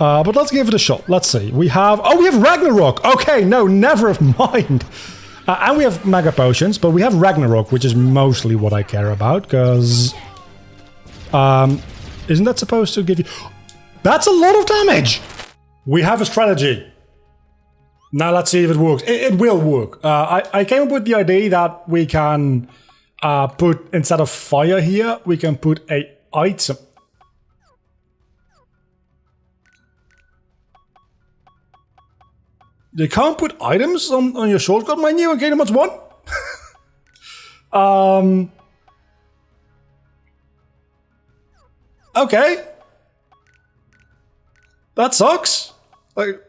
But let's give it a shot. Let's see. We have Ragnarok. Okay, no, never mind. And we have Mega Potions, but we have Ragnarok, which is mostly what I care about, because... isn't that supposed to give you... That's a lot of damage! We have a strategy. Now let's see if it works. It will work. I came up with the idea that we can put, instead of fire here, we can put a item. You can't put items on your shortcut menu in Kingdom Hearts 1? Okay. That sucks. Like,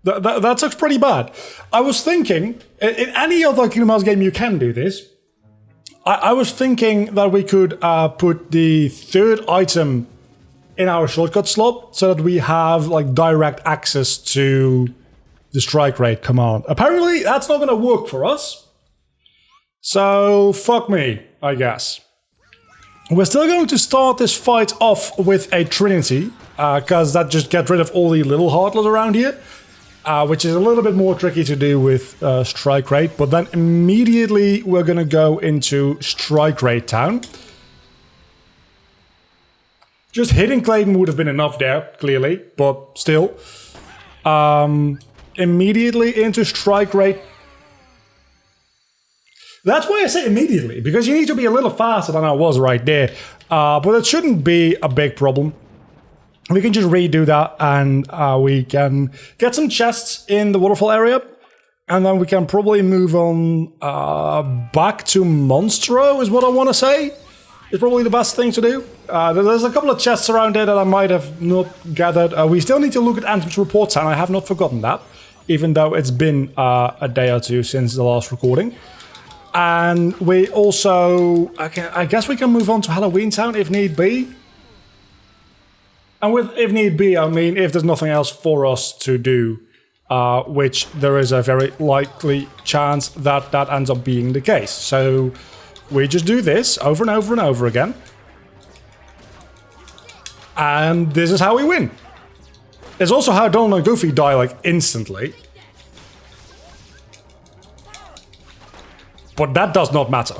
that sucks pretty bad. I was thinking, in any other Kingdom Hearts game you can do this. I was thinking that we could put the third item in our shortcut slot so that we have like direct access to the strike rate command. Apparently that's not going to work for us. So fuck me, I guess. We're still going to start this fight off with a Trinity, because that just gets rid of all the little heartless around here, which is a little bit more tricky to do with strike rate, but then immediately we're going to go into strike rate town. Just hitting Clayton would have been enough there, clearly, but still. Immediately into strike rate. That's why I say immediately, because you need to be a little faster than I was right there. But it shouldn't be a big problem. We can just redo that, and we can get some chests in the waterfall area. And then we can probably move on back to Monstro, is what I want to say. It's probably the best thing to do. There's a couple of chests around there that I might have not gathered. We still need to look at Anthem's reports, and I have not forgotten that. Even though it's been a day or two since the last recording. And we also... I guess we can move on to Halloween Town if need be. And with if need be, I mean if there's nothing else for us to do. Which there is a very likely chance that that ends up being the case. So we just do this over and over and over again. And this is how we win. It's also how Donald and Goofy die, like, instantly. But that does not matter.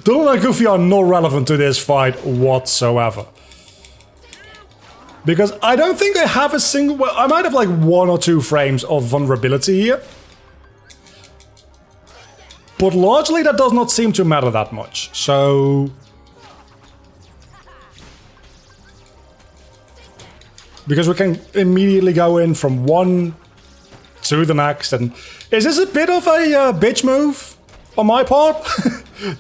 Donald and Goofy are not relevant to this fight whatsoever. Because I don't think I have a single... Well, I might have, like, 1 or 2 frames of vulnerability here. But largely that does not seem to matter that much. So... Because we can immediately go in from one to the next. And is this a bit of a bitch move on my part?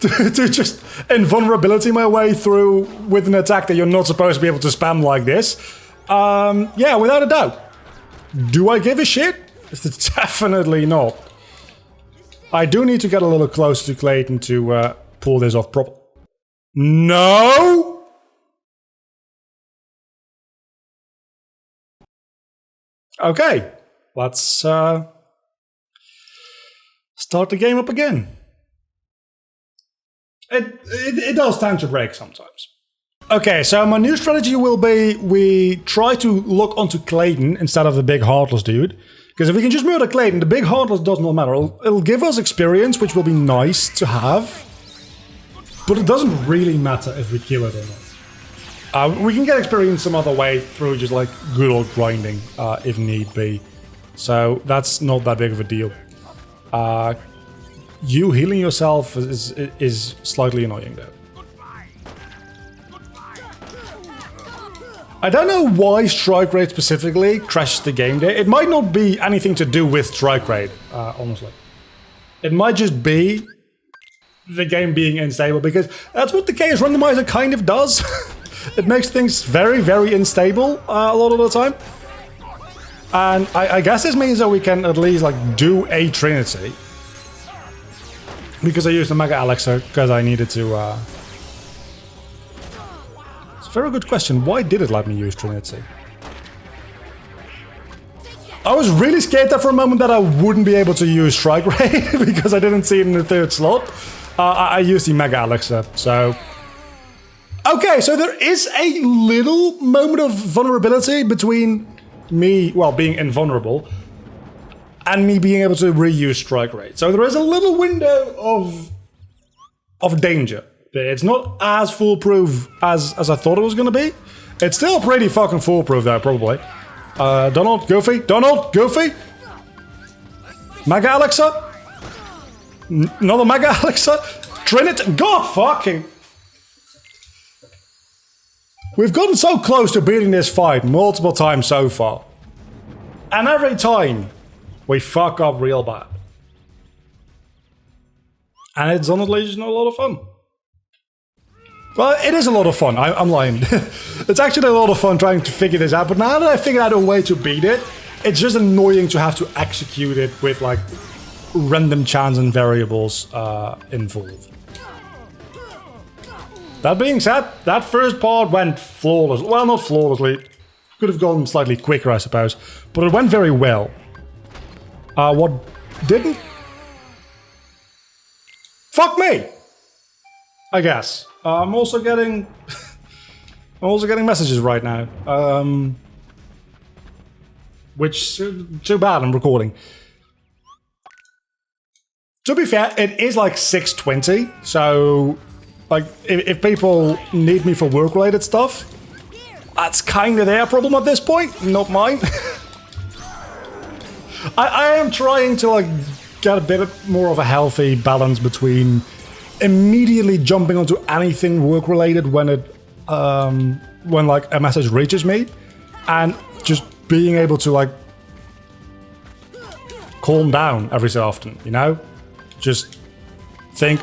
to just invulnerability my way through with an attack that you're not supposed to be able to spam like this? Yeah, without a doubt. Do I give a shit? Definitely not. I do need to get a little closer to Clayton to pull this off properly. No! Okay, let's start the game up again. It does tend to break sometimes. Okay, so my new strategy will be we try to lock onto Clayton instead of the big heartless dude. Because if we can just murder Clayton, the big heartless does not matter. It'll give us experience, which will be nice to have. But it doesn't really matter if we kill it or not. We can get experience some other way through just like good old grinding, if need be. So that's not that big of a deal. You healing yourself is slightly annoying though. I don't know why strike rate specifically crashes the game there. It might not be anything to do with strike rate, honestly. It might just be the game being unstable, because that's what the Chaos Randomizer kind of does. It makes things very, very unstable a lot of the time. And I guess this means that we can at least like do a Trinity. Because I used the Mega Elixir, because I needed to... It's a very good question. Why did it let me use Trinity? I was really scared there for a moment that I wouldn't be able to use Strike Ray, because I didn't see it in the third slot. I used the Mega Elixir, so... Okay, so there is a little moment of vulnerability between me, well, being invulnerable, and me being able to reuse strike rate. So there is a little window of danger. It's not as foolproof as I thought it was going to be. It's still pretty fucking foolproof though, probably. Donald, Goofy, Mega Alexa, another Mega Alexa, Trinity, God fucking. We've gotten so close to beating this fight multiple times so far. And every time, we fuck up real bad. And it's honestly just not a lot of fun. Well, it is a lot of fun, I'm lying. It's actually a lot of fun trying to figure this out, but now that I figured out a way to beat it, it's just annoying to have to execute it with like random chance and variables involved. That being said, that first part went flawless. Well, not flawlessly. Could have gone slightly quicker, I suppose. But it went very well. What didn't? Fuck me! I guess. I'm also getting... I'm also getting messages right now. Which, too bad, I'm recording. To be fair, it is like 6:20, so... Like, if people need me for work-related stuff, that's kind of their problem at this point, not mine. I am trying to, like, get a bit more of a healthy balance between immediately jumping onto anything work-related when it, when, like, a message reaches me, and just being able to, like, calm down every so often, you know? Just think...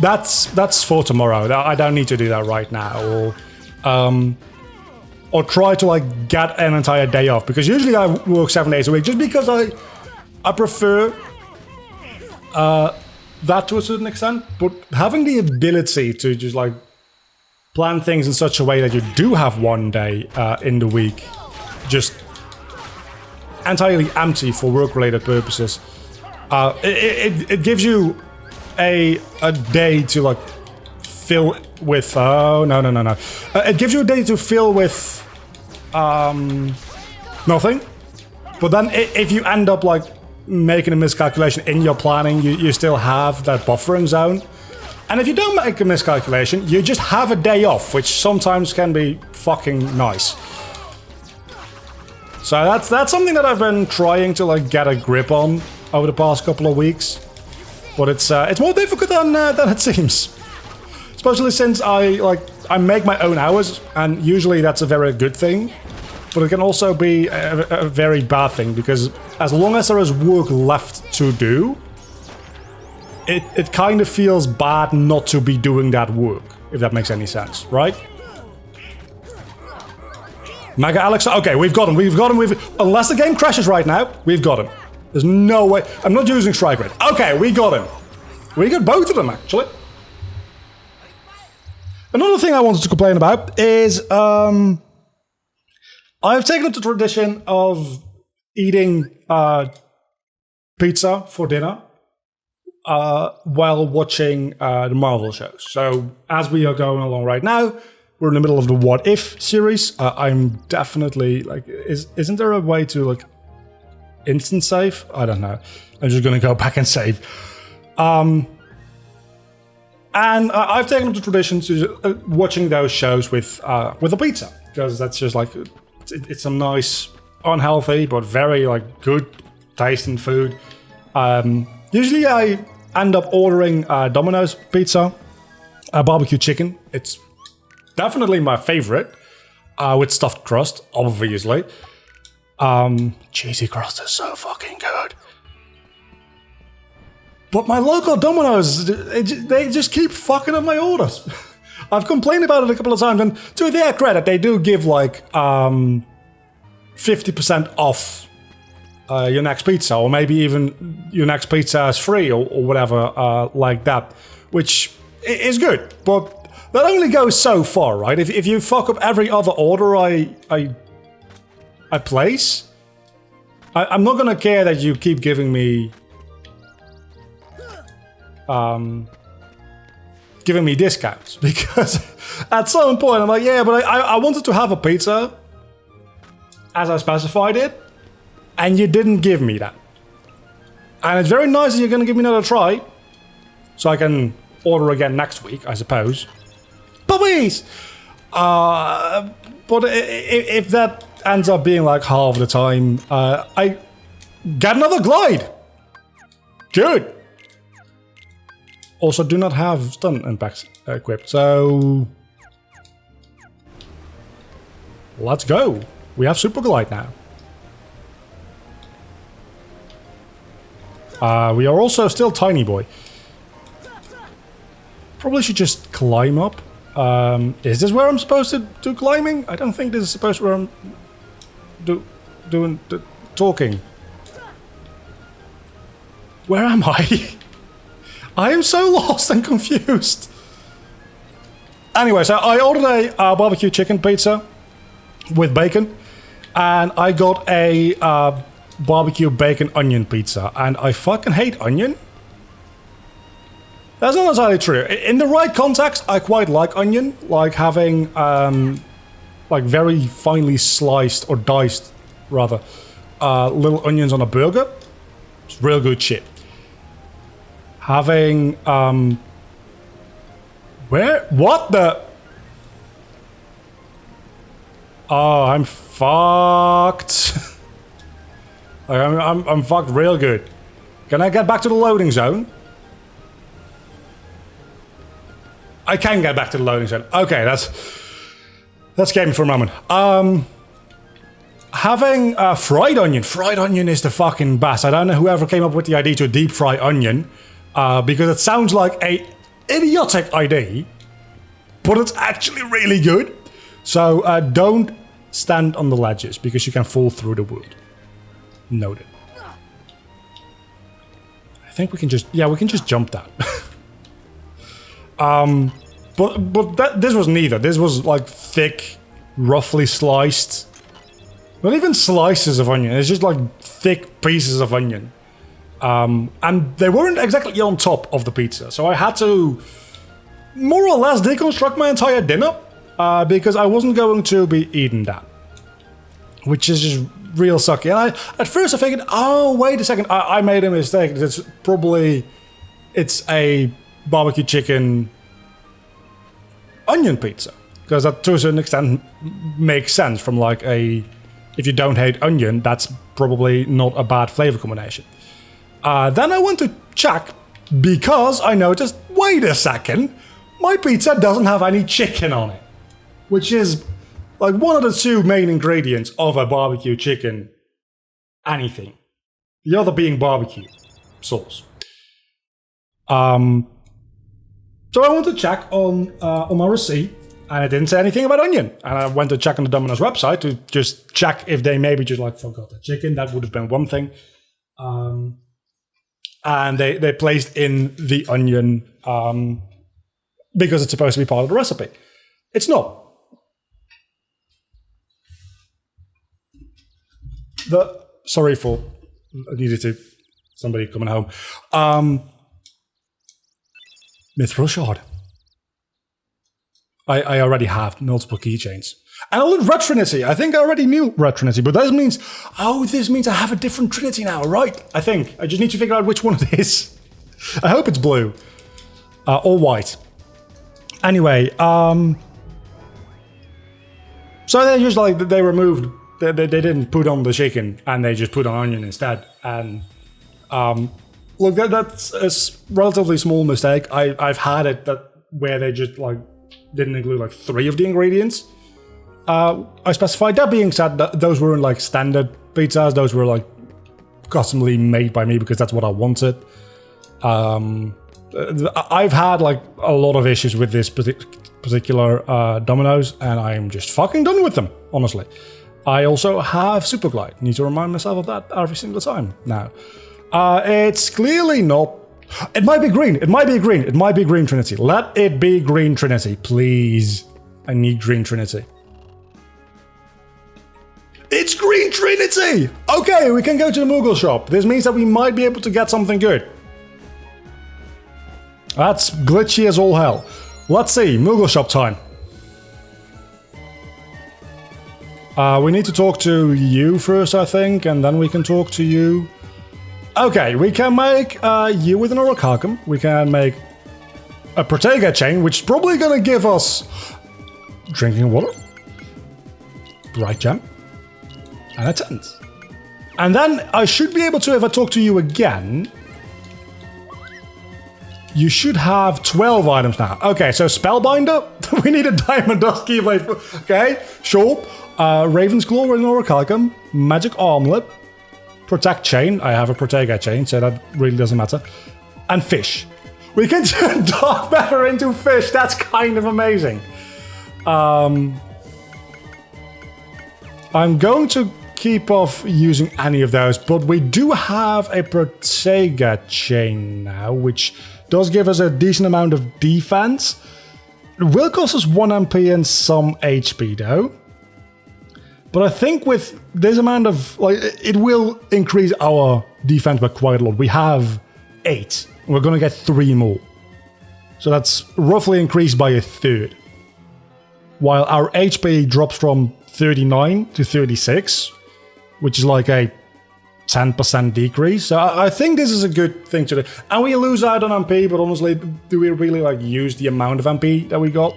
That's for tomorrow. I don't need to do that right now, or try to like get an entire day off, because usually I work 7 days a week just because I prefer that to a certain extent. But having the ability to just like plan things in such a way that you do have one day in the week just entirely empty for work-related purposes, it gives you a day to like fill with it gives you a day to fill with nothing, but then if you end up like making a miscalculation in your planning, you still have that buffering zone, and if you don't make a miscalculation, you just have a day off, which sometimes can be fucking nice. So that's something that I've been trying to like get a grip on over the past couple of weeks. But it's more difficult than it seems, especially since I make my own hours, and usually that's a very good thing. But it can also be a very bad thing, because as long as there is work left to do, it kind of feels bad not to be doing that work, if that makes any sense, right? Mega Alexa, okay, we've got him. Unless the game crashes right now, we've got him. There's no way. I'm not using strike rate. Okay, we got him. We got both of them, actually. Another thing I wanted to complain about is I've taken up the tradition of eating pizza for dinner while watching the Marvel shows. So as we are going along right now, we're in the middle of the What If series. I'm definitely like, isn't there a way to like instant save? I don't know. I'm just gonna go back and save. And I've taken up the tradition to watching those shows with a pizza, because that's just like it's some nice, unhealthy but very like good tasting food. Usually I end up ordering Domino's pizza, barbecue chicken. It's definitely my favorite, with stuffed crust, obviously. Cheesy crust is so fucking good. But my local Domino's, they just keep fucking up my orders. I've complained about it a couple of times, and to their credit, they do give like 50% off your next pizza, or maybe even your next pizza is free, or whatever like that, which is good. But that only goes so far, right? If you fuck up every other order I place, I'm not gonna care that you keep giving me discounts, because At some point, I'm like, yeah, but I wanted to have a pizza as I specified it, and you didn't give me that. And it's very nice that you're going to give me another try, so I can order again next week, I suppose. Puppies! But if that ends up being like half the time, I get another glide. Good. Also, do not have stun impacts equipped, so let's go. We have super glide now. We are also still tiny boy. Probably should just climb up. Is this where I'm supposed to do climbing? I don't think this is supposed to where I'm doing talking. Where am I? I am so lost and confused. Anyway, so I ordered a barbecue chicken pizza with bacon, and I got a barbecue bacon onion pizza, and I fucking hate onion. That's not entirely true. In the right context, I quite like onion, like having like very finely sliced or diced, rather, little onions on a burger. It's real good shit. Having what the? Oh, I'm fucked. I'm fucked real good. Can I get back to the loading zone? I can get back to the loading zone. Okay, that's game for a moment. Having fried onion. Fried onion is the fucking best. I don't know whoever came up with the idea to deep fry onion, because it sounds like a idiotic idea, but it's actually really good. So don't stand on the ledges because you can fall through the wood. Noted. I think we can just jump that. But this was neither. This was like thick, roughly sliced. Not even slices of onion. It's just like thick pieces of onion. And they weren't exactly on top of the pizza, so I had to more or less deconstruct my entire dinner because I wasn't going to be eating that, which is just real sucky. And at first I figured, oh wait a second, I made a mistake. It's a barbecue chicken onion pizza, because that to a certain extent makes sense from like if you don't hate onion, that's probably not a bad flavor combination. Then I went to check because I noticed, wait a second, my pizza doesn't have any chicken on it, which is like one of the two main ingredients of a barbecue chicken anything. The other being barbecue sauce. So I went to check on my receipt, and it didn't say anything about onion. And I went to check on the Domino's website to just check if they maybe just like forgot the chicken. That would have been one thing. And they placed in the onion because it's supposed to be part of the recipe. It's not. Sorry for somebody coming home. Mithril shard. I already have multiple keychains. And I learned Red Trinity. I think I already knew Red Trinity, but this means I have a different Trinity now, right? I think. I just need to figure out which one it is. I hope it's blue. Or white. Anyway, so they just like, they removed, they didn't put on the chicken, and they just put on onion instead. And, look, that's a relatively small mistake. I've had it where they just like didn't include like 3 of the ingredients I specified. That being said, those weren't like standard pizzas. Those were like customly made by me because that's what I wanted. I've had like a lot of issues with this particular Domino's, and I'm just fucking done with them, honestly. I also have Super Glide. Need to remind myself of that every single time now. It's clearly not. It might be green. It might be green. It might be Green Trinity. Let it be Green Trinity, please. I need Green Trinity. It's Green Trinity! Okay, we can go to the Moogle shop. This means that we might be able to get something good. That's glitchy as all hell. Let's see, Moogle shop time. We need to talk to you first, I think, and then we can talk to you. Okay, we can make you with an orichalcum. We can make a Protega chain, which is probably going to give us drinking water, bright gem, and a tent. And then I should be able to, if I talk to you again, you should have 12 items now. Okay, so Spellbinder, we need a Diamond Dust Keyblade. Okay, sure. Raven's Claw with an orichalcum, Magic Armlet, Protect Chain. I have a Protega chain, so that really doesn't matter. And Fish. We can turn Dark Matter into fish. That's kind of amazing. I'm going to keep off using any of those, but we do have a Protega chain now, which does give us a decent amount of defense. It will cost us 1 MP and some HP though. But I think with this amount of, like, it will increase our defense by quite a lot. We have 8. We're going to get 3 more. So that's roughly increased by a third. While our HP drops from 39 to 36, which is like a 10% decrease. So I think this is a good thing to do. And we lose out on MP, but honestly, do we really like use the amount of MP that we got?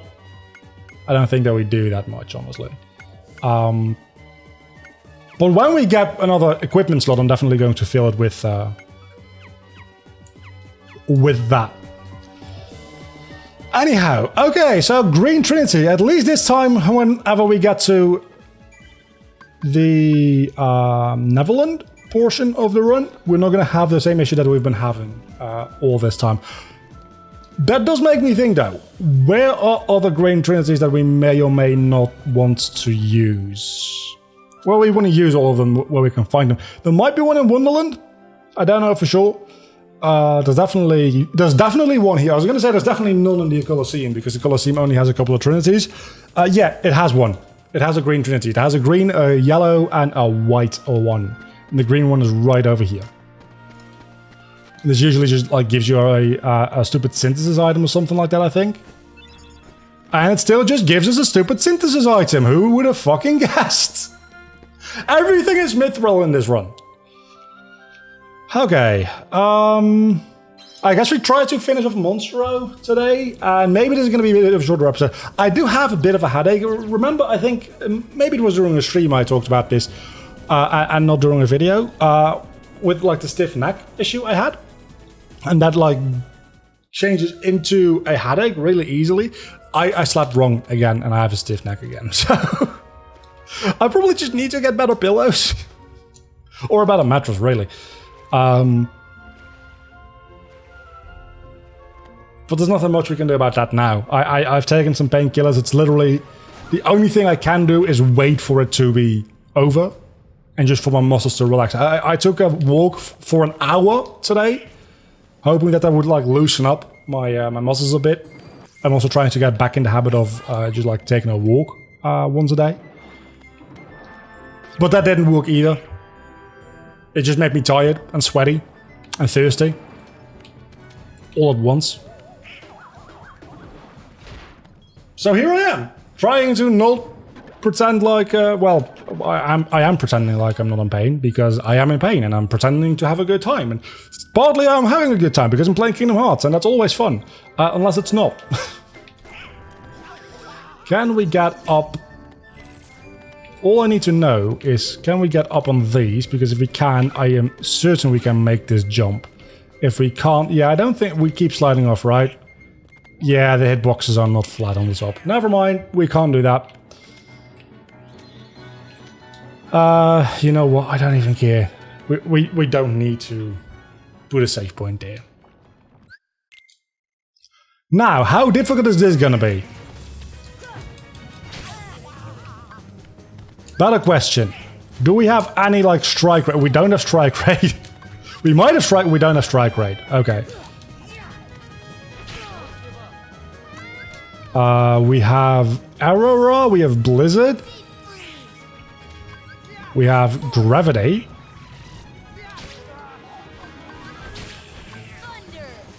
I don't think that we do that much, honestly. But when we get another equipment slot, I'm definitely going to fill it with that. Anyhow, okay, so Green Trinity. At least this time, whenever we get to the Neverland portion of the run, we're not going to have the same issue that we've been having all this time. That does make me think though, where are other Green Trinities that we may or may not want to use? Well, we want to use all of them where we can find them. There might be one in Wonderland. I don't know for sure. There's definitely one here. I was going to say there's definitely none in the Colosseum because the Colosseum only has a couple of Trinities. Yeah, it has one. It has a Green Trinity. It has a green, a yellow, and a white one. And the green one is right over here. This usually just like gives you a stupid synthesis item or something like that, I think. And it still just gives us a stupid synthesis item. Who would have fucking guessed? Everything is mithril in this run. Okay. I guess we try to finish off Monstro today, and maybe this is going to be a bit of a shorter episode. I do have a bit of a headache. Remember, I think maybe it was during a stream I talked about this, and not during a video, with like the stiff neck issue I had, and that like changes into a headache really easily. I slept wrong again, and I have a stiff neck again. So I probably just need to get better pillows, or a better mattress, really. But there's nothing much we can do about that now. I've taken some painkillers. It's literally the only thing I can do is wait for it to be over and just for my muscles to relax. I took a walk for an hour today, hoping that would like loosen up my my muscles a bit. I'm also trying to get back in the habit of just like taking a walk once a day. But that didn't work either. It just made me tired and sweaty and thirsty all at once. So here I am, trying to not pretend like, well, I am pretending like I'm not in pain because I am in pain, and I'm pretending to have a good time. And partly I'm having a good time because I'm playing Kingdom Hearts, and that's always fun, unless it's not. Can we get up? All I need to know is, can we get up on these? Because if we can, I am certain we can make this jump. If we can't, yeah, I don't think we keep sliding off, right? Yeah, the hitboxes are not flat on the top. Never mind, we can't do that. You know what? I don't even care. We don't need to put a save point there. Now, how difficult is this gonna be? Better question. Do we have any like strike rate? We don't have strike rate. We might have strike, we don't have strike rate. Okay. We have Aurora, we have Blizzard. We have Gravity.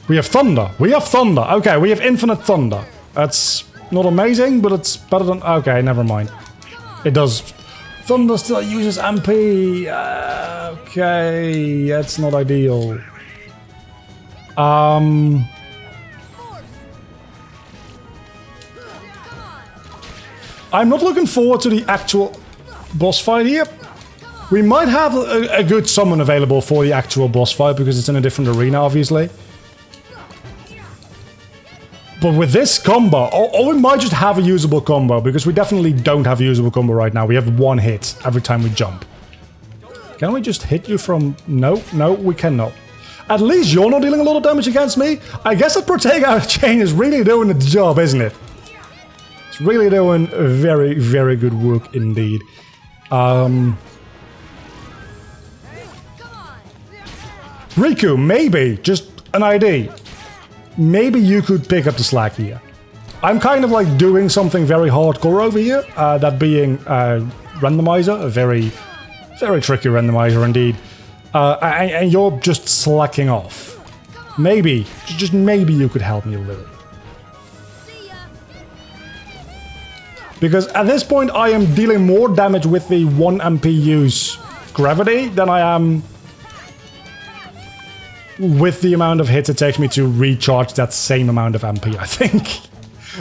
We have Thunder. We have Thunder. Okay, we have Infinite Thunder. That's not amazing, but it's better than... Okay, never mind. It does Thunder still uses MP. Okay, that's not ideal. I'm not looking forward to the actual boss fight here. We might have a good summon available for the actual boss fight because it's in a different arena, obviously. But with this combo, or we might just have a usable combo, because we definitely don't have a usable combo right now. We have one hit every time we jump. Can we just hit you from... No, we cannot. At least you're not dealing a lot of damage against me. I guess that Protega chain is really doing its job, isn't it? It's really doing very, very good work indeed. Riku, maybe, just an idea. Maybe you could pick up the slack here. I'm kind of like doing something very hardcore over here, that being Randomizer, a very, very tricky Randomizer indeed. And you're just slacking off. Maybe, just maybe you could help me a little. Because at this point I am dealing more damage with the 1 MP use gravity than I am with the amount of hits it takes me to recharge that same amount of MP, I think.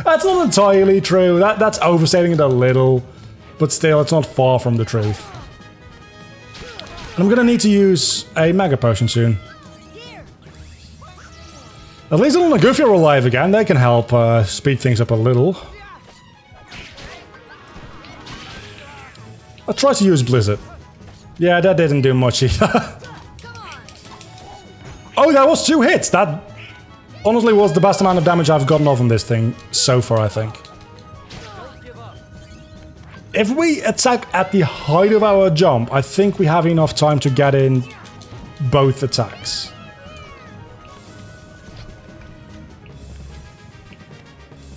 That's not entirely true. That's overstating it a little. But still, it's not far from the truth. And I'm gonna need to use a Mega Potion soon. At least Donald and Goofy are alive again. They can help speed things up a little. I'll try to use Blizzard. Yeah, that didn't do much either. Oh, that was 2 hits! That honestly was the best amount of damage I've gotten off on this thing so far, I think. If we attack at the height of our jump, I think we have enough time to get in both attacks.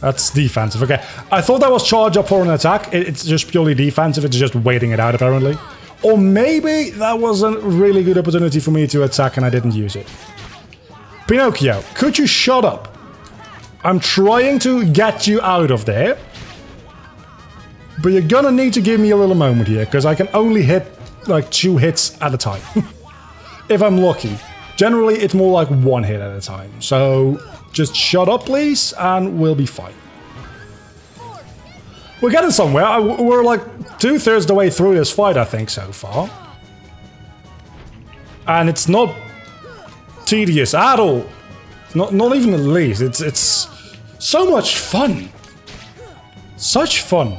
That's defensive, okay. I thought that was charge up for an attack. It's just purely defensive, it's just waiting it out apparently. Or maybe that was a really good opportunity for me to attack and I didn't use it. Pinocchio, could you shut up? I'm trying to get you out of there. But you're gonna need to give me a little moment here, because I can only hit like 2 hits at a time. If I'm lucky. Generally, it's more like 1 hit at a time. So just shut up, please, and we'll be fine. We're getting somewhere. We're like 2/3 the way through this fight, I think, so far. And it's not tedious at all. Not even the least. It's so much fun. Such fun.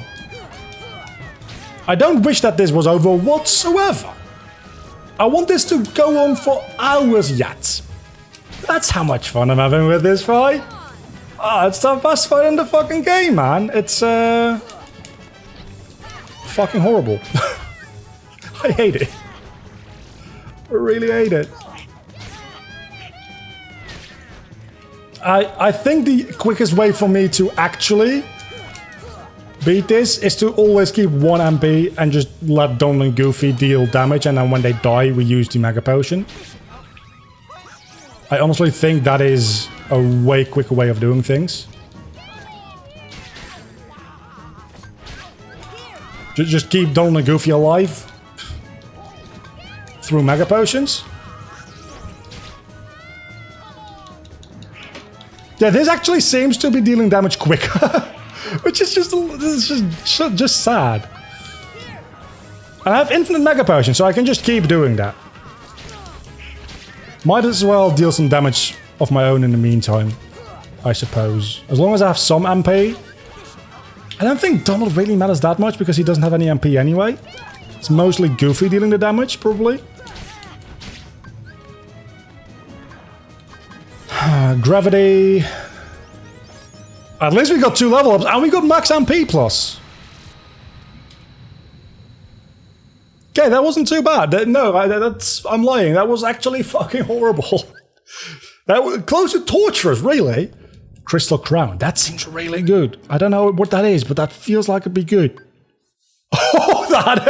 I don't wish that this was over whatsoever. I want this to go on for hours yet. That's how much fun I'm having with this fight. Oh, it's the best fight in the fucking game, man. It's fucking horrible. I hate it. I really hate it. I think the quickest way for me to actually beat this is to always keep 1 MP and just let Donald and Goofy deal damage, and then when they die we use the Mega Potion. I honestly think that is a way quicker way of doing things. Just keep Donald and Goofy alive through Mega Potions. Yeah, this actually seems to be dealing damage quicker, which is just sad. And I have infinite Mega Potions, so I can just keep doing that. Might as well deal some damage of my own in the meantime, I suppose. As long as I have some MP. I don't think Donald really matters that much because he doesn't have any MP anyway. It's mostly Goofy dealing the damage, probably. Gravity. At least we got 2 level ups and we got max MP plus. Okay, that wasn't too bad. No, I'm lying. That was actually fucking horrible. That was close to torturous, really. Crystal Crown. That seems really good. I don't know what that is, but that feels like it'd be good. Oh, that.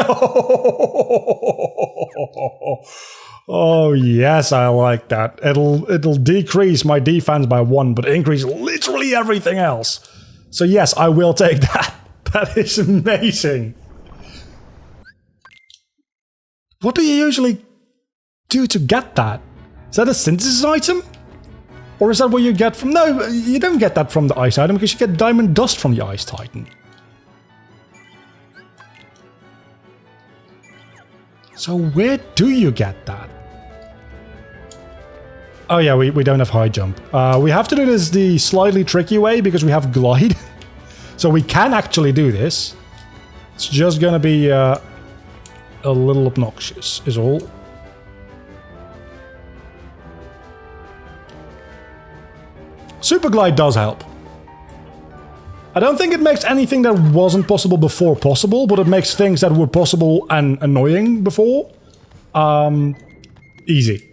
Oh, yes, I like that. It'll decrease my defense by 1, but increase literally everything else. So yes, I will take that. That is amazing. What do you usually do to get that? Is that a synthesis item? Or is that what you get from... No, you don't get that from the ice item because you get diamond dust from the ice titan. So where do you get that? Oh yeah, we don't have high jump. We have to do this the slightly tricky way because we have glide. So we can actually do this. It's just gonna be a little obnoxious is all. Super glide does help. I don't think it makes anything that wasn't possible before possible, but it makes things that were possible and annoying before easy.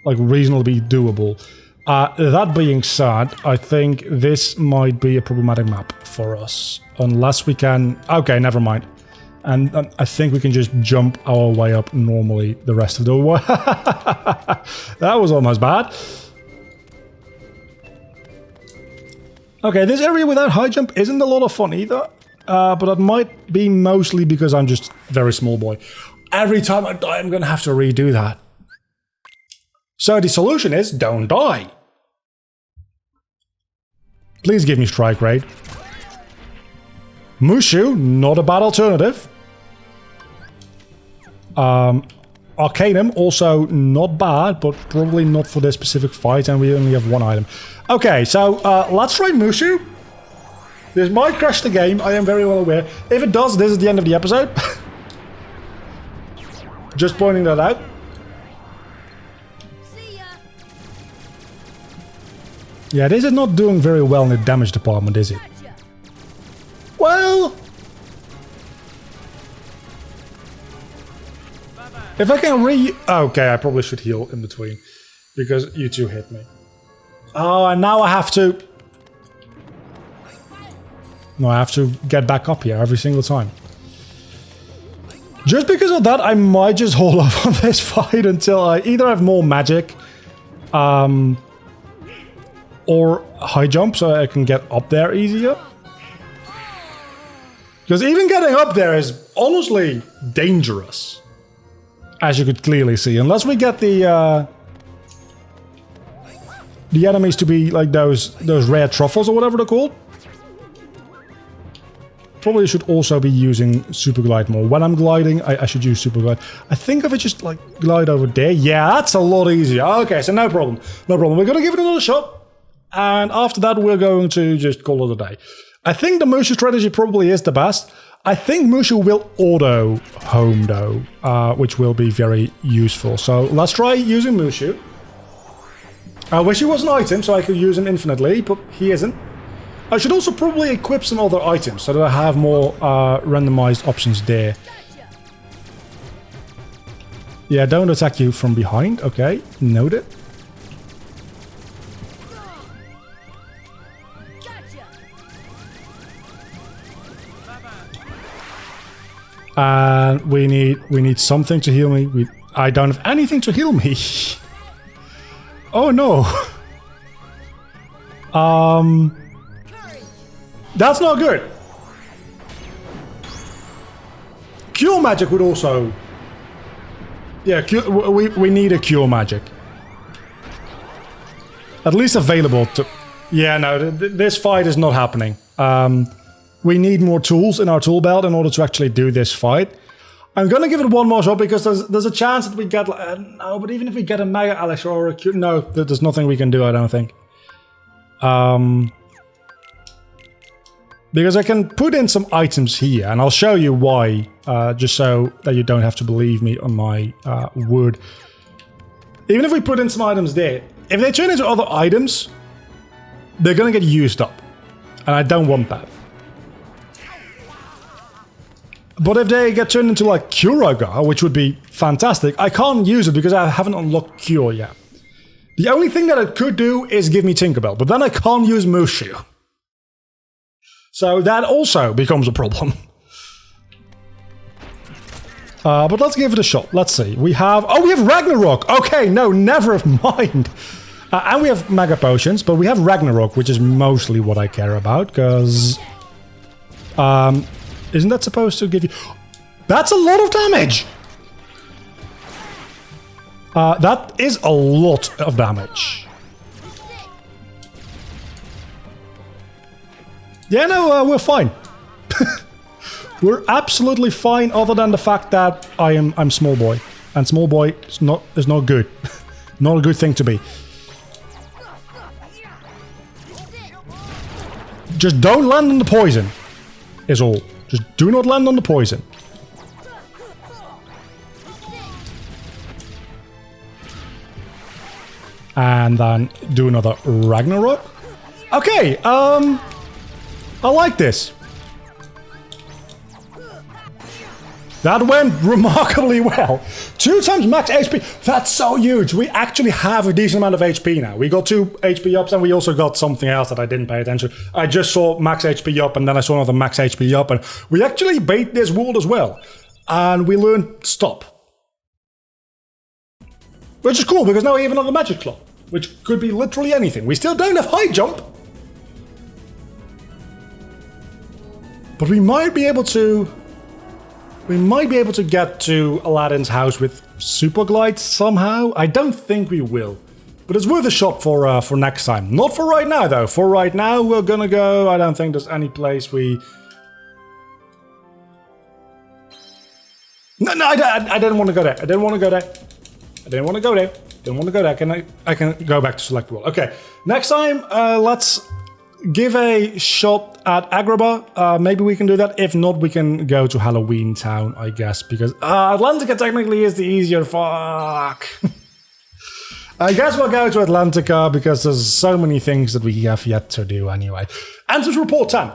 Like reasonably doable. That being said, I think this might be a problematic map for us. Unless we can... Okay, never mind. And I think we can just jump our way up normally the rest of the way. That was almost bad. Okay, this area without high jump isn't a lot of fun either. But that might be mostly because I'm just a very small boy. Every time I die, I'm going to have to redo that. So the solution is don't die. Please give me strike rate. Mushu, not a bad alternative. Arcanum, also not bad, but probably not for this specific fight, and we only have one item. Okay, so let's try Mushu. This might crash the game, I am very well aware. If it does, this is the end of the episode. Just pointing that out. Yeah, this is not doing very well in the damage department, is it? Well... If I can Okay, I probably should heal in between. Because you two hit me. Oh, and now I have to... No, I have to get back up here every single time. Just because of that, I might just hold off on this fight until I either have more magic... or high jump so I can get up there easier. Because even getting up there is honestly dangerous. As you could clearly see. Unless we get the enemies to be like those rare truffles or whatever they're called. Probably should also be using super glide more. When I'm gliding, I should use super glide. I think if I just like glide over there. Yeah, that's a lot easier. Okay, so no problem. No problem. We're gonna give it another shot. And after that, we're going to just call it a day. I think the Mushu strategy probably is the best. I think Mushu will auto home though, which will be very useful. So let's try using Mushu. I wish he was an item so I could use him infinitely, but he isn't. I should also probably equip some other items so that I have more randomized options there. Yeah, don't attack you from behind. Okay, noted. And we need something to heal me. I don't have anything to heal me. Oh no. That's not good. Cure magic would also... Yeah, we need a cure magic. At least available to... Yeah, no, this fight is not happening. We need more tools in our tool belt in order to actually do this fight. I'm gonna give it one more shot because there's a chance that we get... no, but even if we get a Mega Elixir or a cure... No, there's nothing we can do, I don't think. Because I can put in some items here, and I'll show you why, just so that you don't have to believe me on my word. Even if we put in some items there, if they turn into other items, they're gonna get used up. And I don't want that. But if they get turned into like Curaga, which would be fantastic, I can't use it because I haven't unlocked Cure yet. The only thing that it could do is give me Tinkerbell, but then I can't use Mushu. So that also becomes a problem. But let's give it a shot. Let's see. We have... Oh, we have Ragnarok! Okay, no, never mind. And we have Mega Potions, but we have Ragnarok, which is mostly what I care about, because... isn't that supposed to give you... That's a lot of damage! That is a lot of damage. Yeah, no, we're fine. We're absolutely fine, other than the fact that I'm small boy, and small boy is not good. Not a good thing to be. Just don't land on the poison, is all. Just do not land on the poison. And then do another Ragnarok. Okay, I like this. That went remarkably well. 2 times max HP. That's so huge. We actually have a decent amount of HP now. We got 2 HP ups and we also got something else that I didn't pay attention. I just saw max HP up and then I saw another max HP up and we actually beat this world as well. And we learned stop. Which is cool because now we have another magic club. Which could be literally anything. We still don't have high jump. But we might be able to... We might be able to get to Aladdin's house with super glide somehow. I don't think we will. But it's worth a shot for next time. Not for right now, though. For right now, we're gonna go... I don't think there's any place we... No, I didn't want to go there. I didn't want to go there. I didn't want to go there. Didn't want to go there. I can go back to select world. Okay, next time, let's give a shot at Agrabah. Maybe we can do that. If not, we can go to Halloween Town, I guess, because Atlantica technically is the easier. Fuck. I guess we'll go to Atlantica because there's so many things that we have yet to do anyway. Answers report 10.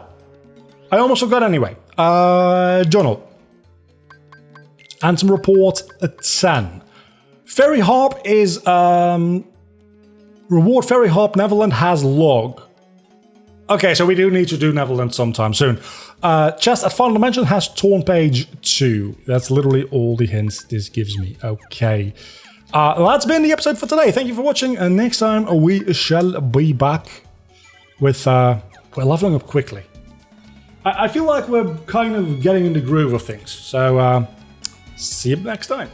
I almost forgot anyway. Journal. Answer report 10. Ferry Harp is reward Ferry Harp Neverland has log. Okay, so we do need to do Neverland sometime soon. Chest at Final Dimension has torn page 2. That's literally all the hints this gives me. Okay. That's been the episode for today. Thank you for watching, and next time we shall be back with... we're leveling up quickly. I feel like we're kind of getting in the groove of things, so see you next time.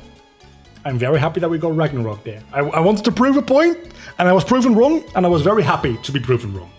I'm very happy that we got Ragnarok there. I wanted to prove a point, and I was proven wrong, and I was very happy to be proven wrong.